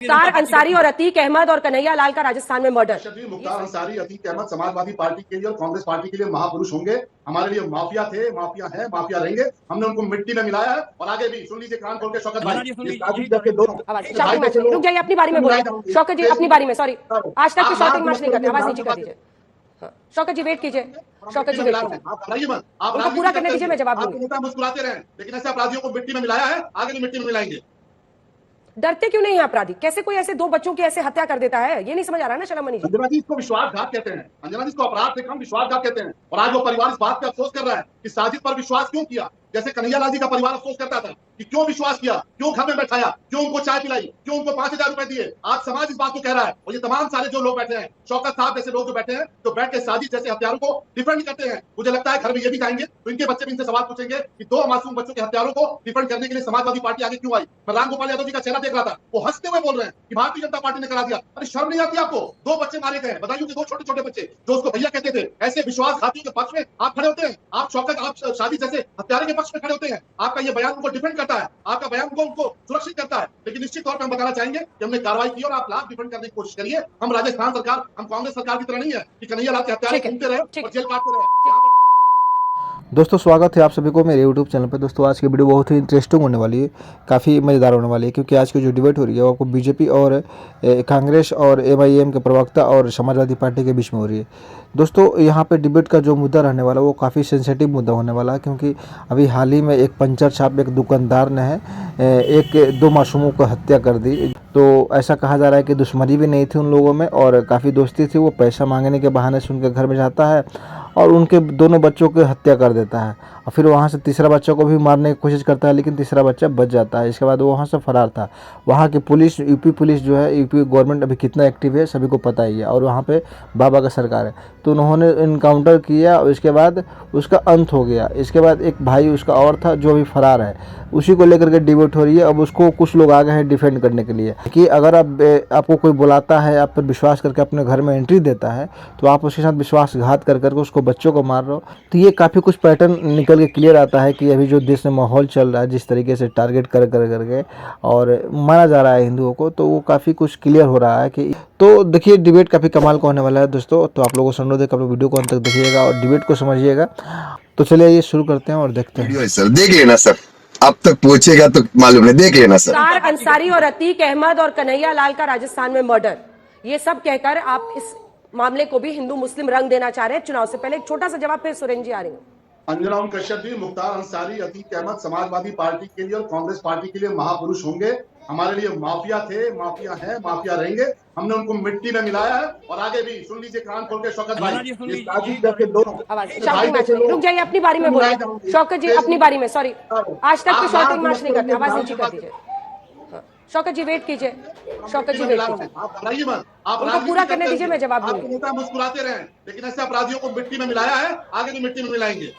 मुख्तार अंसारी और अतीक अहमद और कन्हैया लाल का राजस्थान में मर्डर। मुख्तार अंसारी, अतीक अहमद समाजवादी पार्टी के लिए और कांग्रेस पार्टी के लिए महापुरुष होंगे। हमारे लिए माफिया थे, माफिया है, माफिया रहेंगे। हमने उनको मिट्टी में मिलाया है और आगे भी सुन लीजिए, कान खोल के शौकत भाई, रुक जाइए, अपनी बारी में बोलिए। शौकत जी अपनी बारी में, सॉरी, आज तक की शॉटिंग मार्च नहीं करते, आवाज नीचे कर दीजिए। शौकत जी वेट कीजिए, शौकत जी वेट कीजिए, आप पूरा करने दीजिए, मैं जवाब दूंगी। मुस्कुराते रहे, लेकिन ऐसे अपराधियों को मिट्टी में मिलाया है, आगे भी मिट्टी में मिलाएंगे। डरते क्यों नहीं है अपराधी? कैसे कोई ऐसे दो बच्चों की ऐसे हत्या कर देता है? ये नहीं समझ आ रहा है ना शर्मा जी। अंजना जी, इसको विश्वासघात कहते हैं। अंजना जी, इसको अपराध से कम विश्वासघात कहते हैं। और आज वो परिवार इस बात पे अफसोस कर रहा है कि साजिद पर विश्वास क्यों किया। जैसे कन्हैया लाल जी का परिवार अफसोस करता था कि क्यों विश्वास किया, क्यों घर में बैठाया, क्यों उनको चाय पिलाई, क्यों उनको 5,000 रुपए दिए। आज समाज इस बात को कह रहा है। और ये तमाम सारे जो लोग बैठे हैं, शौकत साहब जैसे लोग जो बैठे हैं, तो बैठ के साजिद जैसे हत्यारों को डिफेंड करते हैं। मुझे लगता है घर में ये भी जाएंगे तो इनके बच्चे भी इनसे सवाल पूछेंगे कि दो मासूम बच्चों के हत्यारों को डिफेंड करने के लिए समाजवादी पार्टी आगे क्यों आई। मैं रामगोपाल यादव जी का चेहरा देख रहा था, वो हंसते हुए बोल रहे हैं कि भारतीय जनता पार्टी ने करा दिया। अरे शर्म नहीं आती आपको? दो बच्चे मारे गए, बताइए कि दो छोटे छोटे बच्चे जो उसको भैया कहते थे। ऐसे विश्वासघातियों के पक्ष में आप खड़े होते हैं। आप शौकत, आप शादी जैसे हत्यारे के पक्ष में खड़े होते हैं। आपका ये बयान उनको डिफेंड करता है, आपका बयान उनको सुरक्षित करता है। लेकिन निश्चित तौर पर हम बताना चाहेंगे कि हमने कार्रवाई की और आप लाभ डिफेंड करने की कोशिश करिए। हम राजस्थान सरकार, हम कांग्रेस सरकार की तरह नहीं है कि कन्हैया लाल के हत्यारे घूमते रहे और जेल काटते रहे। दोस्तों स्वागत है आप सभी को मेरे YouTube चैनल पर। दोस्तों आज की वीडियो बहुत ही इंटरेस्टिंग होने वाली है, काफ़ी मज़ेदार होने वाली है, क्योंकि आज की जो डिबेट हो रही है वो आपको बीजेपी और कांग्रेस और MIM के प्रवक्ता और समाजवादी पार्टी के बीच में हो रही है। दोस्तों यहाँ पे डिबेट का जो मुद्दा रहने वाला है वो काफ़ी सेंसिटिव मुद्दा होने वाला है, क्योंकि अभी हाल ही में एक पंचर छाप एक दुकानदार ने दो मासूमों को हत्या कर दी। तो ऐसा कहा जा रहा है कि दुश्मनी भी नहीं थी उन लोगों में और काफ़ी दोस्ती थी। वो पैसा मांगने के बहाने से उनके घर में जाता है और उनके दोनों बच्चों की हत्या कर देता है और फिर वहाँ से तीसरा बच्चा को भी मारने की कोशिश करता है, लेकिन तीसरा बच्चा बच जाता है। इसके बाद वो वहाँ से फरार था। वहाँ की पुलिस, यूपी पुलिस जो है, यूपी गवर्नमेंट अभी कितना एक्टिव है सभी को पता ही है, और वहाँ पे बाबा का सरकार है। तो उन्होंने इनकाउंटर किया और इसके बाद उसका अंत हो गया। इसके बाद एक भाई उसका और था जो अभी फरार है, उसी को लेकर के डिबेट हो रही है। अब उसको कुछ लोग आ गए हैं डिफेंड करने के लिए कि अगर आपको कोई बुलाता है, आप पर विश्वास करके अपने घर में एंट्री देता है, तो आप उसके साथ विश्वासघात कर करके उसको बच्चों को मार रहे हो। तो ये काफ़ी कुछ पैटर्न निकल के क्लियर आता है कि अभी जो देश में माहौल चल रहा है, जिस तरीके से टारगेट कर करके और मारा जा रहा है हिंदुओं को, तो वो काफ़ी कुछ क्लियर हो रहा है कि तो देखिए डिबेट काफ़ी कमाल का होने वाला है दोस्तों। तो आप लोगों से अनुरोध है कि आप लोग वीडियो को अंत तक देखिएगा और डिबेट को समझिएगा। तो चलिए ये शुरू करते हैं और देखते हैं। सर देख लेना सर, अब तक पूछेगा तो मालूम नहीं, देख लेना सर। मुख्तार अंसारी और अतीक अहमद और कन्हैया लाल का राजस्थान में मर्डर, ये सब कहकर आप इस मामले को भी हिंदू मुस्लिम रंग देना चाह रहे हैं। चुनाव से पहले एक छोटा सा जवाब, फिर सुरेंद्र जी आ रही हैं। अंजना कश्यप जी, मुख्तार अंसारी, अतीक अहमद समाजवादी पार्टी के लिए और कांग्रेस पार्टी के लिए महापुरुष होंगे। हमारे लिए माफिया थे, माफिया है, माफिया रहेंगे। हमने उनको मिट्टी में मिलाया है और आगे भी सुन लीजिए, कान खोल के शौकत भाई, ये साजिद जैसे लोग। रुक जाइए, अपनी बारी में बोलिए। शौकत जी अपनी बारी में, सॉरी, आज तक की शॉटिंग मार्च नहीं करते, आवाज नीचे कर दीजिए। शौकत जी वेट कीजिए, शौकत जी वेट कीजिए, आप पूरा करने दीजिए, मैं जवाब दूंगी। नेता मुस्कुराते रहे, लेकिन ऐसे अपराधियों को मिट्टी में मिलाया है, आगे भी मिट्टी में मिलाएंगे।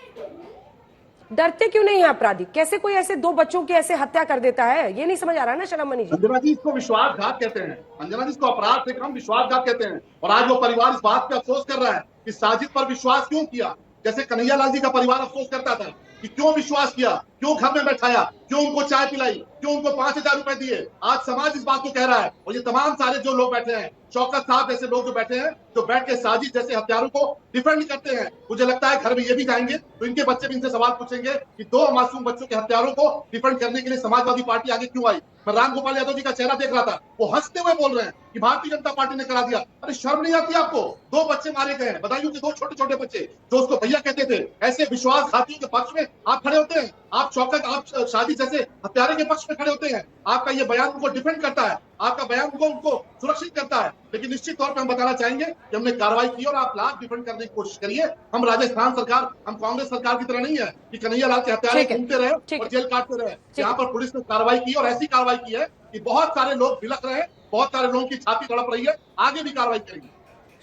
डरते क्यों नहीं है अपराधी? कैसे कोई ऐसे दो बच्चों की ऐसे हत्या कर देता है? ये नहीं समझ आ रहा है ना शर्मा जी। अंजना जी, इसको विश्वासघात कहते हैं। अंजना जी, इसको अपराध से कम विश्वासघात कहते हैं। और आज वो परिवार इस बात पे अफसोस कर रहा है कि साजिद पर विश्वास क्यों किया। जैसे कन्हैया लाल जी का परिवार अफसोस करता था कि क्यों विश्वास किया, क्यों घर में बैठाया, क्यों उनको चाय पिलाई, क्यों उनको 5,000 रुपए दिए। आज समाज इस बात को कह रहा है। और ये तमाम सारे जो लोग बैठे हैं, शौकत साहब जैसे लोग जो बैठे हैं, जो बैठ के साजिद जैसे हत्यारों को डिफेंड करते हैं। मुझे लगता है घर में ये भी जाएंगे तो इनके बच्चे भी इनसे सवाल पूछेंगे कि दो मासूम बच्चों के हत्यारों को डिफेंड करने के लिए समाजवादी पार्टी आगे क्यों आई। मैं रामगोपाल यादव जी का चेहरा देख रहा था, वो हंसते हुए बोल रहे हैं कि भारतीय जनता पार्टी ने करा दिया। अरे शर्म नहीं आती आपको? दो बच्चे मारे गए, बताइए कि दो छोटे छोटे बच्चे जो उसको भैया कहते थे। ऐसे विश्वासघातियों के पक्ष में आप खड़े होते हैं। आप शौकत, आप शादी जैसे हत्यारे के पक्ष में खड़े होते हैं। आपका ये बयान उनको डिफेंड करता है, आपका बयान उनको सुरक्षित करता है। लेकिन निश्चित तौर पर हम बताना चाहेंगे कि हमने कार्रवाई की और आप लाभ डिफेंड करने की कोशिश करिए। हम राजस्थान सरकार, हम कांग्रेस सरकार की तरह नहीं है कि कन्हैया लाल के हत्यारे घूमते रहे और जेल काटते रहे। यहाँ पर पुलिस ने कार्रवाई की और ऐसी कार्रवाई की है कि बहुत सारे लोग बिलख रहे हैं, बहुत सारे लोगों की छाती तड़प रही है। आगे भी कार्रवाई करेंगे।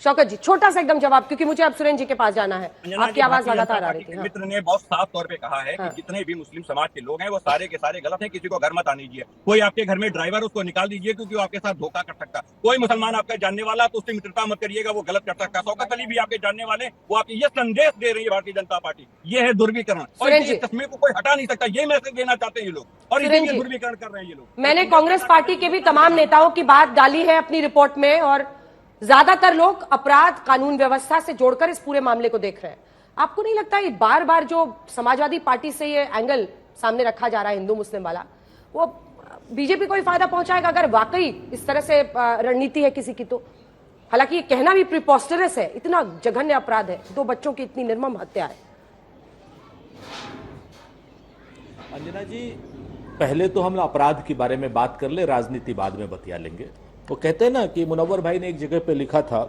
शौकत जी छोटा सा एकदम जवाब, क्योंकि मुझे अब सुरेंद्र जी के पास जाना है। अंजना आपकी जी, आवाज भारतीय लगातार जनता आ पार्टी रही थी। के हाँ। मित्र ने बहुत साफ तौर पे कहा है हाँ। कि जितने भी मुस्लिम समाज के लोग हैं वो सारे के सारे गलत हैं, किसी को घर मत आने दीजिए। कोई आपके घर में ड्राइवर उसको निकाल दीजिए क्योंकि वो आपके साथ धोखा कर सकता है। कोई मुसलमान आपका जानने वाला तो उससे मित्रता मत करिएगा, वो गलत कर सकता है। शौकत अली भी आपके जानने वाले, वो आपके ये संदेश दे रही है भारतीय जनता पार्टी, ये है ध्रुवीकरण, और सुरेंद्र इस जी। तस्वीर को कोई हटा नहीं सकता। ये मैसेज देना चाहते हैं ये लोग, और सुरेंद्र इसीलिए जी, ध्रुवीकरण कर रहे हैं ये लोग। मैंने कांग्रेस पार्टी के भी तमाम नेताओं की बात डाली है अपनी रिपोर्ट में, और ज्यादातर लोग अपराध कानून व्यवस्था से जोड़कर इस पूरे मामले को देख रहे हैं। आपको नहीं लगता ये बार बार जो समाजवादी पार्टी से ये एंगल सामने रखा जा रहा है हिंदू मुस्लिम वाला, वो बीजेपी को ही फायदा पहुंचाएगा अगर वाकई इस तरह से रणनीति है किसी की तो? हालांकि ये कहना भी प्रिपोस्टरस है, इतना जघन्य अपराध है, 2 बच्चों की इतनी निर्मम हत्या है। अंजना जी, पहले तो हम अपराध के बारे में बात कर ले, राजनीति बाद में बतिया लेंगे। वो कहते हैं ना कि मुनव्वर भाई ने एक जगह पे लिखा था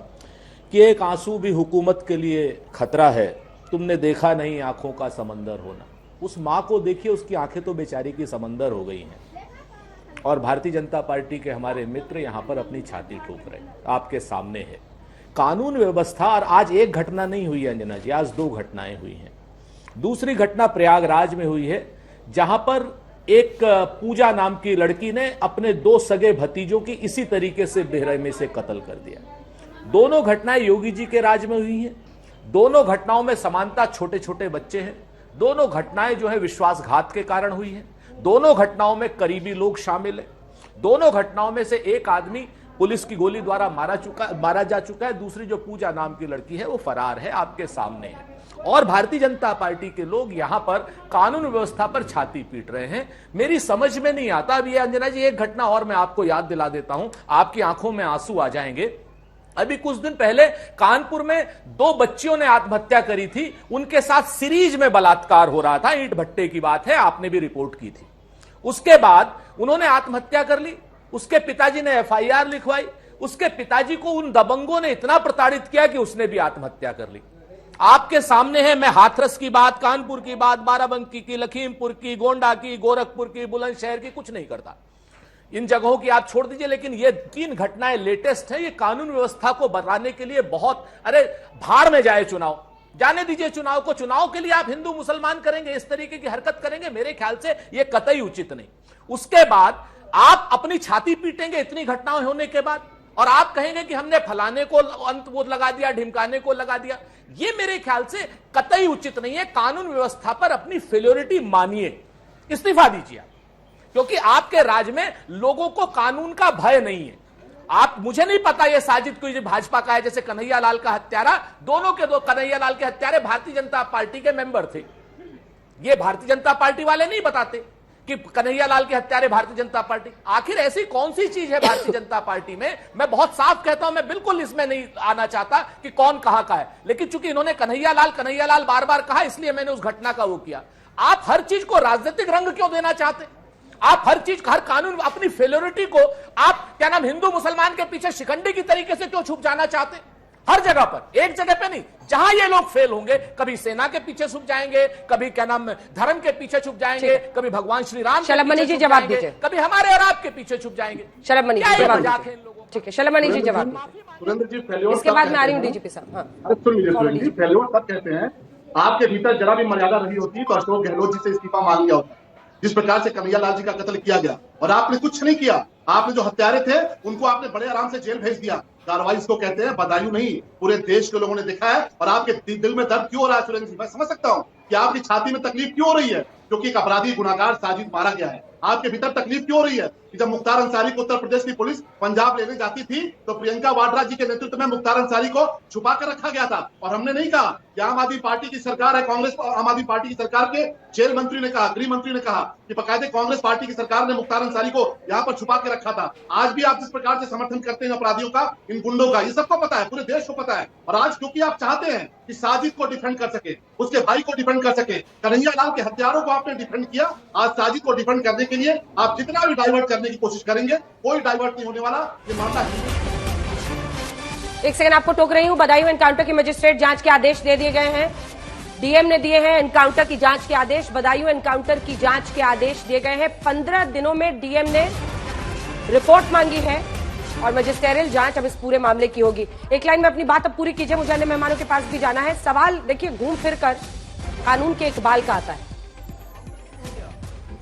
कि एक आंसू भी हुकूमत के लिए खतरा है, तुमने देखा नहीं आंखों का समंदर होना। उस माँ को देखिए, उसकी आंखें तो बेचारी की समंदर हो गई हैं, और भारतीय जनता पार्टी के हमारे मित्र यहाँ पर अपनी छाती ठोक रहे हैं। आपके सामने है कानून व्यवस्था, और आज एक घटना नहीं हुई है अंजना जी, आज 2 घटनाएं हुई हैं। दूसरी घटना प्रयागराज में हुई है, जहां पर एक पूजा नाम की लड़की ने अपने 2 सगे भतीजों की इसी तरीके से बेरहमी से कत्ल कर दिया। दोनों घटनाएं योगी जी के राज में हुई हैं। दोनों घटनाओं में समानता, छोटे छोटे बच्चे हैं। दोनों घटनाएं जो है विश्वासघात के कारण हुई हैं। दोनों घटनाओं में करीबी लोग शामिल हैं। दोनों घटनाओं में से एक आदमी पुलिस की गोली द्वारा मारा जा चुका है, दूसरी जो पूजा नाम की लड़की है वो फरार है, आपके सामने है। और भारतीय जनता पार्टी के लोग यहां पर कानून व्यवस्था पर छाती पीट रहे हैं। मेरी समझ में नहीं आता। अब ये अंजना जी, एक घटना और मैं आपको याद दिला देता हूं, आपकी आंखों में आंसू आ जाएंगे। अभी कुछ दिन पहले कानपुर में 2 बच्चियों ने आत्महत्या करी थी, उनके साथ सीरीज में बलात्कार हो रहा था, ईंट भट्टे की बात है, आपने भी रिपोर्ट की थी। उसके बाद उन्होंने आत्महत्या कर ली, उसके पिताजी ने FIR लिखवाई, उसके पिताजी को उन दबंगों ने इतना प्रताड़ित किया कि उसने भी आत्महत्या कर ली। आपके सामने है, मैं हाथरस की बात, कानपुर की बात, बाराबंकी की, लखीमपुर की, गोंडा की, गोरखपुर की, बुलंदशहर की कुछ नहीं करता, इन जगहों की आप छोड़ दीजिए। लेकिन ये 3 घटनाएं लेटेस्ट है, ये कानून व्यवस्था को बढ़ाने के लिए बहुत, अरे भाड़ में जाए चुनाव, जाने दीजिए चुनाव को। चुनाव के लिए आप हिंदू मुसलमान करेंगे, इस तरीके की हरकत करेंगे, मेरे ख्याल से यह कतई उचित नहीं। उसके बाद आप अपनी छाती पीटेंगे इतनी घटनाएं होने के बाद, और आप कहेंगे कि हमने फलाने को अंत वो लगा दिया, ढिमकाने को लगा दिया। ये मेरे ख्याल से कतई उचित नहीं है। कानून व्यवस्था पर अपनी फेल्योरिटी मानिए, इस्तीफा दीजिए, क्योंकि आपके राज में लोगों को कानून का भय नहीं है। आप, मुझे नहीं पता ये साजिद कोई भाजपा का है, जैसे कन्हैया लाल का हत्यारा, दोनों के 2 कन्हैया लाल के हत्यारे भारतीय जनता पार्टी के मेंबर थे। ये भारतीय जनता पार्टी वाले नहीं बताते कि कन्हैया लाल के हत्यारे भारतीय जनता पार्टी। आखिर ऐसी कौन सी चीज है भारतीय जनता पार्टी में? मैं बहुत साफ कहता हूं, मैं बिल्कुल इसमें नहीं आना चाहता कि कौन कहां का है, लेकिन चूंकि इन्होंने कन्हैया लाल बार बार कहा, इसलिए मैंने उस घटना का वो किया। आप हर चीज को राजनीतिक रंग क्यों देना चाहते? आप हर चीज, हर कानून, अपनी फेल्योरिटी को आप क्या नाम हिंदू मुसलमान के पीछे शिकंडी की तरीके से क्यों छुप जाना चाहते? हर जगह पर, एक जगह पे नहीं, जहां ये लोग फेल होंगे, कभी सेना के पीछे छुप जाएंगे, कभी क्या नाम धर्म के पीछे छुप जाएंगे, कभी भगवान श्री राम के शलभ मणि जी पीछे छुप जवाब जाएंगे, दीजिए। कभी हमारे और आपके पीछे छुप जाएंगे। शलभ मणि क्या जी ये जवाब मजाक है दीजिए। इन लोगों का? ठीक है, शलभ मणि जी जवाब दीजिए। सुरेंद्र जी, फेल्योर इसके बाद मैं आ रही हूँ डीजीपी साहब। हाँ, सुन लीजिए सुरेंद्र जी, फेल्योर तब कहते हैं आपके भीतर जरा भी मर्यादा रही होती तो अशोक गहलोत जी से इस्तीफा मांग लिया होता। जिस प्रकार से कन्हैया लाल जी का कत्ल किया गया, और आपने कुछ नहीं किया। आपने जो हत्यारे थे उनको आपने बड़े आराम से जेल भेज दिया। कार्रवाई इसको कहते हैं, बदायूं नहीं, पूरे देश के लोगों ने देखा है। और आपके दिल में दर्द क्यों हो रहा है सुरेंद्र जी? मैं समझ सकता हूँ कि आपकी छाती में तकलीफ क्यों हो रही है, क्योंकि एक अपराधी गुनाहगार साजिद मारा गया है। आपके भीतर तकलीफ क्यों हो रही है कि जब मुख्तार अंसारी को उत्तर प्रदेश की पुलिस पंजाब लेने जाती थी तो प्रियंका वाड्रा जी के नेतृत्व में मुख्तार अंसारी को छुपा कर रखा गया था, और हमने नहीं कहा कि आम आदमी पार्टी की सरकार है, कांग्रेस आम आदमी पार्टी की सरकार के जेल मंत्री ने कहा, गृह मंत्री ने कहा कि बाकायदे कांग्रेस पार्टी की सरकार ने मुख्तार अंसारी को यहाँ पर छुपा के रखा था। आज भी आप जिस प्रकार से समर्थन करते हैं अपराधियों का, इन गुंडों का, ये सबको पता है, पूरे देश को पता है। और आज क्योंकि आप चाहते हैं कि साजिद को डिफेंड कर सके, उसके भाई को डिफेंड कर सके, कन्हैया लाल के हत्यारों को आपने डिफेंड किया, आज साजिद को डिफेंड करने के लिए आप जितना भी डाइवर्ट करने की कोशिश करेंगे, कोई डाइवर्ट नहीं होने वाला। ये मामला एक सेकंड आपको टोक रही हूं। बदायूं एनकाउंटर की मजिस्ट्रेट जांच के आदेश दे दिए गए हैं, डीएम ने दिए हैं एनकाउंटर की जांच के आदेश। बदायूं एनकाउंटर की जांच के आदेश दिए गए हैं। 15 दिनों में डीएम ने रिपोर्ट मांगी है, और मैजिस्ट्रियल जांच अब इस पूरे मामले की होगी। एक लाइन में अपनी बात अब पूरी कीजिए, मुझे अन्य मेहमानों के पास भी जाना है। सवाल देखिए घूम फिर कर कानून के इकबाल का आता है।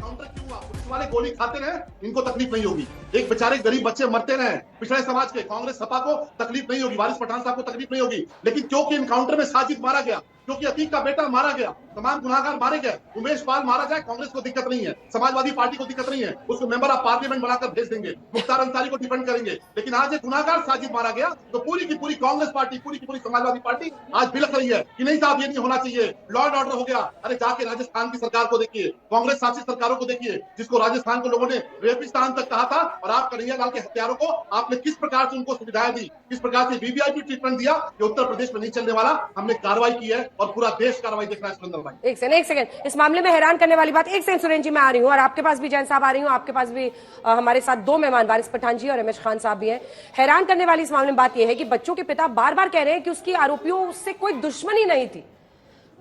पुलिस वाले गोली खाते रहे, इनको तकलीफ नहीं होगी। एक बेचारे गरीब बच्चे मरते रहे, पिछड़े समाज के, कांग्रेस सपा को तकलीफ नहीं होगी, वारिस पठान साहब को तकलीफ नहीं होगी। लेकिन क्योंकि इनकाउंटर में साजिद मारा गया, क्योंकि अतीक का बेटा मारा गया, तमाम गुनाहगार मारे गए, उमेश पाल मारा जाए, कांग्रेस को दिक्कत नहीं है, समाजवादी पार्टी को दिक्कत नहीं है, उसको मेंबर ऑफ पार्लियामेंट बनाकर भेज देंगे, मुख्तार अंसारी को डिफेंड करेंगे। लेकिन आज एक गुनाहगार साजिद मारा गया तो पूरी की पूरी कांग्रेस पार्टी, पूरी की पूरी समाजवादी पार्टी आज बिलख रही है कि नहीं साहब ये नहीं होना चाहिए, लॉ एंड ऑर्डर हो गया। अरे जाके राजस्थान की सरकार को देखिए, कांग्रेस शासित सरकारों को देखिए, जिसको राजस्थान के लोगों ने रेपिस्तान तक कहा था, और आप कन्हैया लाल के हत्यारों को आपने किस प्रकार से उनको सुविधाएं दी, किस प्रकार से वीवीआईपी ट्रीटमेंट दिया, ये उत्तर प्रदेश में नहीं चलने वाला। हमने कार्रवाई की है और पूरा देश कार्रवाई देख रहा है। सुरेंद्र भाई एक सेकंड, इस मामले में हैरान करने वाली बात, एक सेकंड सुरेंद्र जी मैं आ रही हूँ, और आपके पास भी जैन साहब आ रही हूँ, आपके पास भी हमारे साथ दो मेहमान वारिस पठान जी और रमेश खान साहब भी हैं। हैरान करने वाली इस मामले में बात यह है कि बच्चों के पिता बार बार कह रहे हैं कि उसकी आरोपियों से कोई दुश्मनी नहीं थी।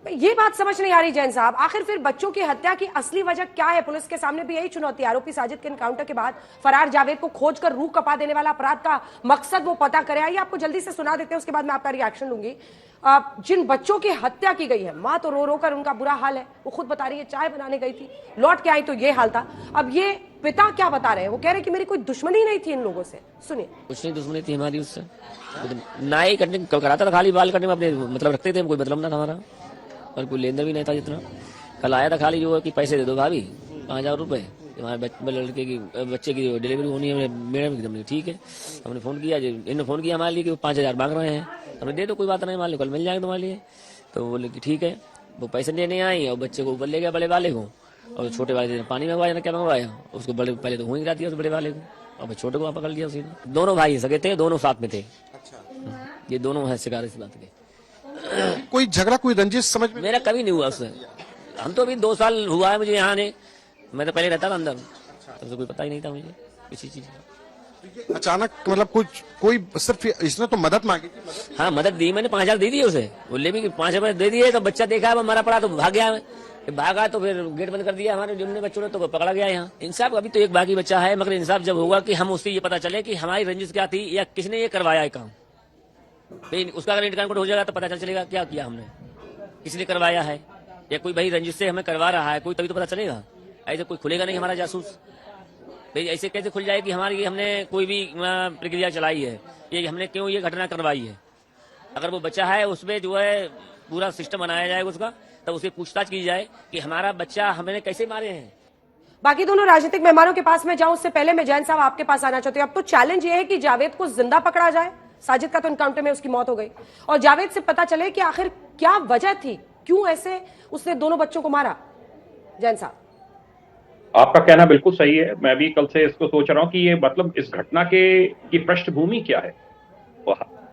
ये बात समझ नहीं आ रही जैन साहब, आखिर फिर बच्चों की हत्या की असली वजह क्या है? पुलिस के सामने भी यही चुनौती। आरोपी साजिद के एनकाउंटर के बाद फरार जावेद को खोजकर रूह कपा देने वाला अपराध का मकसद वो पता करे। आइए आपको जल्दी से सुना देते हैं, उसके बाद मैं आपका रिएक्शन लूंगी। जिन बच्चों की हत्या की गई है, माँ तो रो रो कर उनका बुरा हाल है, वो खुद बता रही है चाय बनाने गई थी, लौट के आई तो ये हाल था। अब ये पिता क्या बता रहे हैं? वो कह रहे हैं कि मेरी कोई दुश्मनी नहीं थी इन लोगों से। सुनिए। कुछ नहीं दुश्मनी थी हमारी उससे, ना ही कटिंग कराता था, खाली बाल कटने में अपने मतलब रखते थे, कोई मतलब ना था हमारा, और कोई लेन देन भी नहीं था जितना। कल आया था खाली जो है कि पैसे दे दो भाभी 5000 रुपए, हमारे लड़के की बच्चे की डिलीवरी होनी है। मैडम एकदम ठीक है, हमने फोन किया, इन्होंने फोन किया हमारे लिए कि 5000 मांग रहे हैं, हमने दे दो कोई बात नहीं, मान लो कल मिल जाएगा तुम्हारे लिए। तो बोले कि ठीक है, वो पैसे लेने आई और बच्चे को ऊपर ले गया बड़े वाले को, और छोटे वाले ने पानी मंगवाया ना क्या मंगवाया, उसको बड़े पहले तो हुई गिरा दिया उस बड़े वाले को, और छोटे को पकड़ लिया उसी ने। दोनों भाई सगे थे, दोनों साथ में थे। ये दोनों है शिकार इस बात के। कोई झगड़ा, कोई रंजिश समझ में? मेरा कभी नहीं हुआ उससे। हम तो अभी 2 साल हुआ है मुझे यहाँ आने, मैं तो पहले रहता था अंदर, तब तो कोई पता ही नहीं था मुझे किसी चीज का। अचानक मतलब कोई सिर्फ इसने तो मदद मांगी थी? हाँ मदद दी मैंने, 5000 दे दिए उसे, बोले भी 5 रुपए दे दिए। तो बच्चा देखा है मरा पड़ा तो भाग गया, भागा तो फिर गेट बंद कर दिया हमारे जिनने बच्चों ने, तो पकड़ा गया यहाँ। इंसाफ अभी तो एक बाकी बच्चा है, मगर इंसाफ जब होगा कि हम उससे ये पता चले कि हमारी रंजिश क्या थी या किसने ये करवाया है काम। उसका अगर इंटरकाउंट हो जाएगा तो पता चलेगा क्या किया हमने, किसने करवाया है, या कोई भाई रंजिश से हमें करवा रहा है कोई, तभी तो पता चलेगा। ऐसे कोई खुलेगा नहीं हमारा जासूस। भाई ऐसे कैसे खुल जाए कि हमारी हमने कोई भी प्रक्रिया चलाई है, ये हमने क्यों ये घटना करवाई है। अगर वो बच्चा है उसमें जो है पूरा सिस्टम बनाया जाएगा उसका, तब उसकी पूछताछ की जाए कि हमारा बच्चा हमने कैसे मारे हैं। बाकी दोनों राजनीतिक मेहमानों के पास में जाऊं उससे पहले मैं जैन साहब आपके पास आना चाहती हूँ। अब तो चैलेंज ये है कि जावेद को जिंदा पकड़ा जाए, साजिद का तो एनकाउंटर में उसकी मौत हो गई, और जावेद से पता चले कि आखिर क्या वजह थी, क्यों ऐसे उसने दोनों बच्चों को मारा। जैन साहब आपका कहना बिल्कुल सही है, मैं भी कल से इसको सोच रहा हूं कि ये मतलब इस घटना की पृष्ठभूमि क्या है।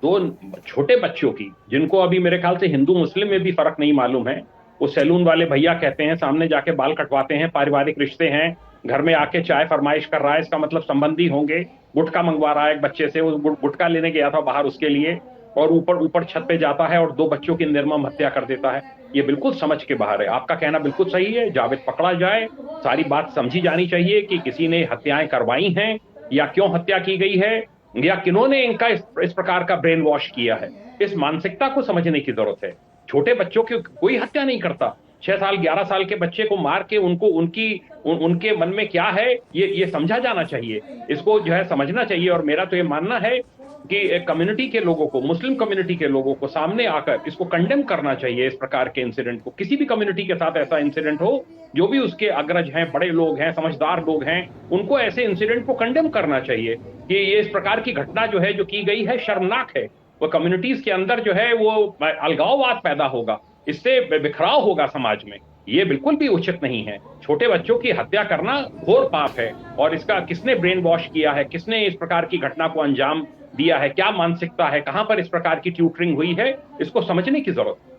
2 छोटे बच्चों की, जिनको अभी मेरे ख्याल से हिंदू मुस्लिम में भी फर्क नहीं मालूम है, वो सैलून वाले भैया कहते हैं सामने जाके बाल कटवाते हैं, पारिवारिक रिश्ते हैं, घर में आके चाय फरमाइश कर रहा है, इसका मतलब संबंधी होंगे, गुटखा मंगवा रहा है एक बच्चे से, वो गुटखा लेने गया था बाहर उसके लिए, और ऊपर छत पे जाता है और 2 बच्चों की निर्मम हत्या कर देता है। ये बिल्कुल समझ के बाहर है। आपका कहना बिल्कुल सही है, जावेद पकड़ा जाए, सारी बात समझी जानी चाहिए कि किसी ने हत्याएं करवाई हैं या क्यों हत्या की गई है, या किन्होंने इनका इस प्रकार का ब्रेन वॉश किया है। इस मानसिकता को समझने की जरूरत है। छोटे बच्चों की कोई हत्या नहीं करता, 6 साल 11 साल के बच्चे को मार के उनके मन में क्या है ये समझा जाना चाहिए, इसको जो है समझना चाहिए। और मेरा तो ये मानना है कि कम्युनिटी के लोगों को, मुस्लिम कम्युनिटी के लोगों को सामने आकर इसको कंडेम करना चाहिए। इस प्रकार के इंसिडेंट को, किसी भी कम्युनिटी के साथ ऐसा इंसिडेंट हो, जो भी उसके अग्रज हैं, बड़े लोग हैं, समझदार लोग हैं, उनको ऐसे इंसिडेंट को कंडेम करना चाहिए कि ये इस प्रकार की घटना जो है, जो की गई है, शर्मनाक है। वो कम्युनिटीज के अंदर जो है वो अलगाववाद पैदा होगा, इससे बिखराव होगा समाज में, ये बिल्कुल भी उचित नहीं है। छोटे बच्चों की हत्या करना घोर पाप है, और इसका किसने ब्रेन वॉश किया है, किसने इस प्रकार की घटना को अंजाम दिया है, क्या मानसिकता है, कहां पर इस प्रकार की ट्यूटरिंग हुई है, इसको समझने की जरूरत है।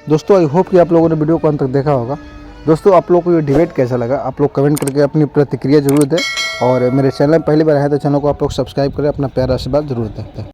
दोस्तों आई होप कि आप लोगों ने वीडियो को अंत तक देखा होगा। दोस्तों आप लोगों को ये डिबेट कैसा लगा, आप लोग कमेंट करके अपनी प्रतिक्रिया जरूर दें, और मेरे चैनल में पहली बार आए तो चैनल को आप लोग सब्सक्राइब करें, अपना प्यारा आशीर्वाद जरूर दें।